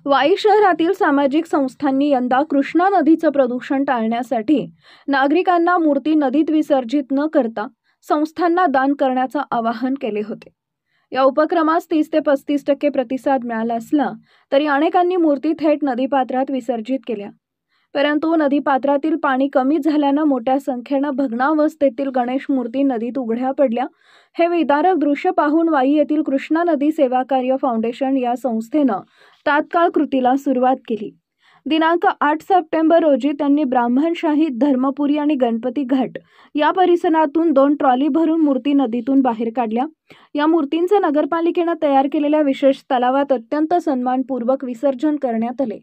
वाई शहरातील सामाजिक संस्थांनी यंदा कृष्णा नदीचं प्रदूषण टाळण्यासाठी नागरिकांना मूर्ती नदीत विसर्जित न करता संस्थांना दान करण्याचं आवाहन केले होते। या उपक्रमास 30 ते 35% प्रतिसाद मिळाला असला तरी अनेकांनी मूर्ती थेट नदीपात्रात विसर्जित केल्या। परंतु नदीपात्रातील पाणी कमी झाल्यानं मोठ्या संख्येनं भग्नावस्थेतील गणेश मूर्ती नदीत उघड्या पडल्या। हे विदारक दृश्य पाहून वाई येथील कृष्णा नदी सेवा कार्य फाउंडेशन या संस्थेनं तात्काळ कृतीला सुरुवात केली। दिनांक 8 सप्टेंबर रोजी त्यांनी ब्राह्मणशाही, धर्मपुरी आणि गणपती घाट या परिसरातून 2 ट्रॉली भरून मूर्ती नदीतून बाहेर काढल्या। या मूर्तींचे नगरपालिकेने तयार केलेल्या विशेष तलावात अत्यंत सन्मानपूर्वक विसर्जन करण्यात आले।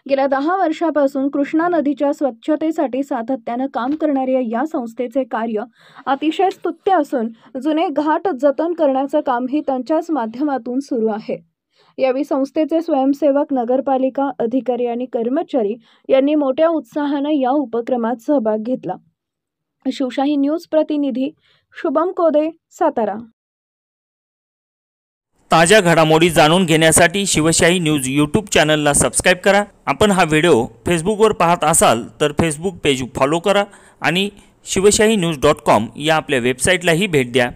गेल्या 10 वर्षापासून कृष्णा नदीच्या स्वच्छतेसाठी सातत्याने काम करणाऱ्या या संस्थेचे कार्य अतिशय स्तुत्य असून जुने घाट जतन करण्याचं कामही त्यांच्याच माध्यमातून सुरू आहे। यावेळी संस्थेचे स्वयंसेवक, नगरपालिका अधिकारी आणि कर्मचारी यांनी मोठ्या उत्साहाने या उपक्रमात सहभाग घेतला। शिवशाही न्यूज प्रतिनिधी शुभम कोदे, सातारा। ताज्या घडामोडी जाणून घेण्यासाठी शिवशाही न्यूज यूट्यूब चॅनलला सबस्क्राइब करा। आपण हा व्हिडिओ फेसबुकवर पाहत असाल तर फेसबुक पेज फॉलो करा आणि शिवशाही news.com या आपल्या वेबसाईटलाही भेट द्या।